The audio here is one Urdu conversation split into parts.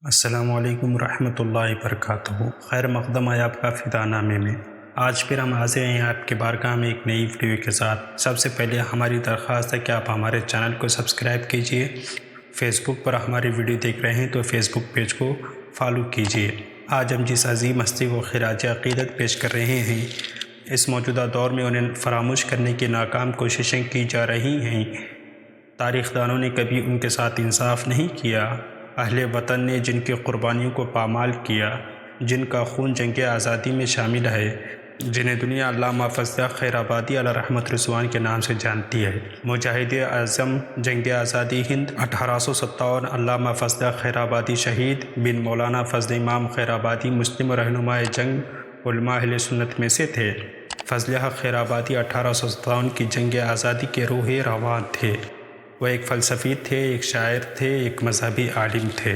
السلام علیکم ورحمۃ اللہ وبرکاتہ۔ خیر مقدم ہے آپ کا فدا نامے میں۔ آج پھر ہم حاضر ہیں آپ کے بارگاہ میں ایک نئی ویڈیو کے ساتھ۔ سب سے پہلے ہماری درخواست ہے کہ آپ ہمارے چینل کو سبسکرائب کیجئے۔ فیس بک پر ہماری ویڈیو دیکھ رہے ہیں تو فیس بک پیج کو فالو کیجئے۔ آج ہم جس عظیم ہستی کو خراج عقیدت پیش کر رہے ہیں، اس موجودہ دور میں انہیں فراموش کرنے کی ناکام کوششیں کی جا رہی ہیں۔ تاریخ دانوں نے کبھی ان کے ساتھ انصاف نہیں کیا۔ اہل وطن نے جن کی قربانیوں کو پامال کیا، جن کا خون جنگ آزادی میں شامل ہے، جنہیں دنیا علامہ فضل خیر آبادی علیہ رحمت رضوان کے نام سے جانتی ہے، مجاہد اعظم جنگ آزادی ہند 1857 علامہ فضل خیر آبادی شہید بن مولانا فضل امام خیر آبادی مسلم رہنمائے جنگ علماء اہل سنت میں سے تھے۔ فضل حق خیر آبادی 1857 کی جنگ آزادی کے روح رواں تھے۔ وہ ایک فلسفی تھے، ایک شاعر تھے، ایک مذہبی عالم تھے،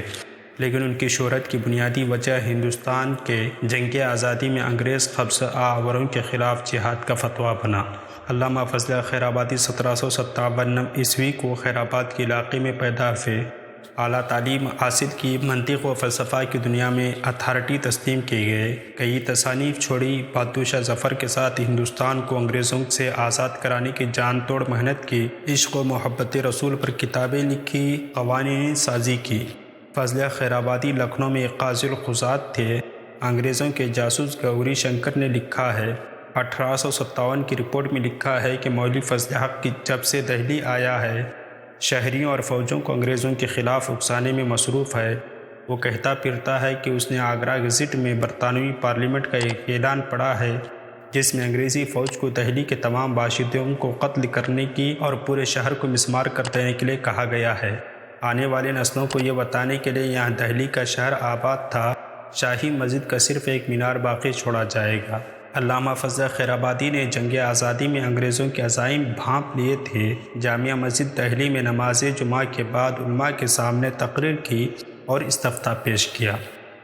لیکن ان کی شہرت کی بنیادی وجہ ہندوستان کے جنگ آزادی میں انگریز قبضہ آوروں کے خلاف جہاد کا فتویٰ بنا۔ علامہ فضل خیر آبادی 1757 عیسوی کو خیر آباد کے علاقے میں پیدا ہوئے۔ اعلیٰ تعلیم حاصل کی، منطق و فلسفہ کی دنیا میں اتھارٹی تسلیم کیے گئے، کئی تصانیف چھوڑی، بہادر شاہ ظفر کے ساتھ ہندوستان کو انگریزوں سے آزاد کرانے کی جان توڑ محنت کی، عشق و محبت رسول پر کتابیں لکھی، قوانین سازی کی۔ فضل خیر آبادی لکھنؤ میں ایک قاضی القضات تھے۔ انگریزوں کے جاسوس گوری شنکر نے لکھا ہے، 1857 کی رپورٹ میں لکھا ہے کہ مولوی فضل حق جب سے دہلی آیا ہے، شہریوں اور فوجوں کو انگریزوں کے خلاف اکسانے میں مصروف ہے۔ وہ کہتا پھرتا ہے کہ اس نے آگرہ گزٹ میں برطانوی پارلیمنٹ کا ایک اعلان پڑھا ہے، جس میں انگریزی فوج کو دہلی کے تمام باشندوں کو قتل کرنے کی اور پورے شہر کو مسمار کر دینے کے لیے کہا گیا ہے۔ آنے والے نسلوں کو یہ بتانے کے لیے یہاں دہلی کا شہر آباد تھا، شاہی مسجد کا صرف ایک مینار باقی چھوڑا جائے گا۔ علامہ فضل خیر آبادی نے جنگ آزادی میں انگریزوں کے عزائم بھانپ لیے تھے۔ جامع مسجد دہلی میں نماز جمعہ کے بعد علماء کے سامنے تقریر کی اور استفتاء پیش کیا،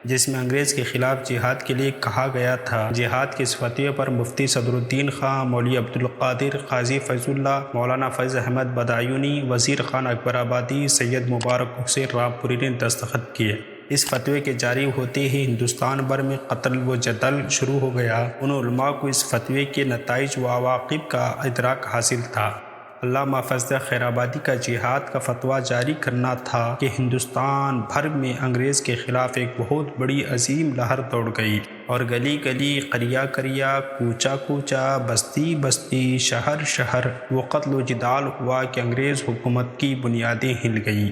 جس میں انگریز کے خلاف جہاد کے لیے کہا گیا تھا۔ جہاد کے اس فتوے پر مفتی صدر الدین خان، مولوی عبدالقادر، قاضی فیض اللہ، مولانا فیض احمد بدایونی، وزیر خان اکبر آبادی، سید مبارک حسین رامپوری نے دستخط کیے۔ اس فتوے کے جاری ہوتے ہی ہندوستان بھر میں قتل و جدل شروع ہو گیا۔ ان علماء کو اس فتوے کے نتائج و عواقب کا ادراک حاصل تھا۔ علامہ فضل خیر آبادی کا جہاد کا فتویٰ جاری کرنا تھا کہ ہندوستان بھر میں انگریز کے خلاف ایک بہت بڑی عظیم لہر دوڑ گئی، اور گلی گلی، قریہ قریہ، کوچہ کوچہ، بستی بستی، شہر شہر وہ قتل و جدال ہوا کہ انگریز حکومت کی بنیادیں ہل گئیں۔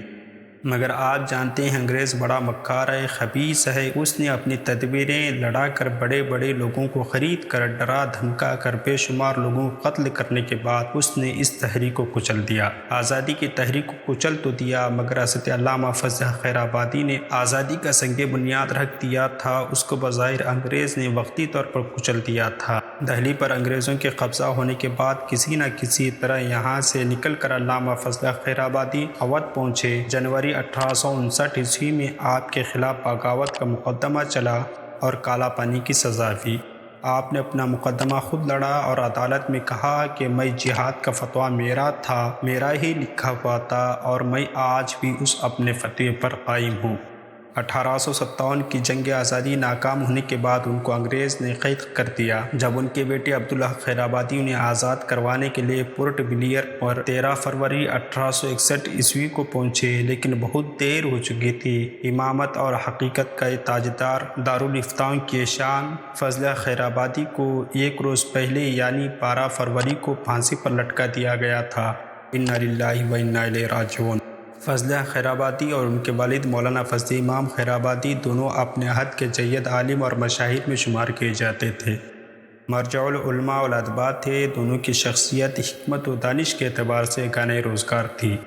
مگر آپ جانتے ہیں انگریز بڑا مکار ہے، خبیث ہے۔ اس نے اپنی تدبیریں لڑا کر بڑے بڑے لوگوں کو خرید کر، ڈرا دھمکا کر بے شمار لوگوں کو قتل کرنے کے بعد اس نے اس تحریک کو کچل دیا۔ آزادی کی تحریک کو کچل تو دیا، مگر حضرت علامہ فضل خیر آبادی نے آزادی کا سنگ بنیاد رکھ دیا تھا، اس کو بظاہر انگریز نے وقتی طور پر کچل دیا تھا۔ دہلی پر انگریزوں کے قبضہ ہونے کے بعد کسی نہ کسی طرح یہاں سے نکل کر علامہ فضل خیر آبادی اودھ پہنچے۔ جنوری 1859 عیسوی میں آپ کے خلاف بغاوت کا مقدمہ چلا اور کالا پانی کی سزا ہوئی۔ آپ نے اپنا مقدمہ خود لڑا اور عدالت میں کہا کہ میں جہاد کا فتویٰ میرا تھا، میرا ہی لکھا ہوا تھا، اور میں آج بھی اس اپنے فتوے پر قائم ہوں۔ 1857 کی جنگ آزادی ناکام ہونے کے بعد ان کو انگریز نے قید کر دیا۔ جب ان کے بیٹے عبدالحق خیر آبادی انہیں آزاد کروانے کے لیے پورٹ بلیئر پر 13 فروری 1861 عیسوی کو پہنچے، لیکن بہت دیر ہو چکی تھی۔ امامت اور حقیقت کا تاجدار دارالفتاؤں کی شان فضل خیر آبادی کو ایک روز پہلے یعنی 12 فروری کو پھانسی پر لٹکا دیا گیا تھا۔ انا للہ و انا الیہ راجعون۔ فضل خیر آبادی اور ان کے والد مولانا فضل امام خیر آبادی دونوں اپنے عہد کے جید عالم اور مشاہیر میں شمار کیے جاتے تھے۔ مرجع العلماء والادباء تھے۔ دونوں کی شخصیت حکمت و دانش کے اعتبار سے گانے روزگار تھی۔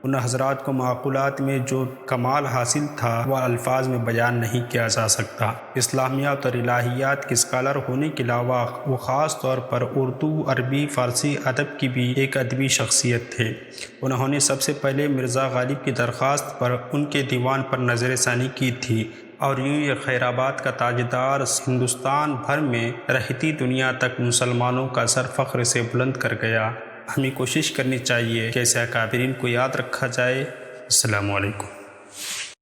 ان حضرات کو معقولات میں جو کمال حاصل تھا وہ الفاظ میں بیان نہیں کیا جا سکتا۔ اسلامیات اور الہیات کے اسکالر ہونے کے علاوہ وہ خاص طور پر اردو، عربی، فارسی ادب کی بھی ایک ادبی شخصیت تھے۔ انہوں نے سب سے پہلے مرزا غالب کی درخواست پر ان کے دیوان پر نظر ثانی کی تھی، اور یوں یہ خیر آباد کا تاجدار ہندوستان بھر میں رہتی دنیا تک مسلمانوں کا سر فخر سے بلند کر گیا۔ ہمیں کوشش کرنی چاہیے کہ ایسے اکابرین کو یاد رکھا جائے۔ السلام علیکم۔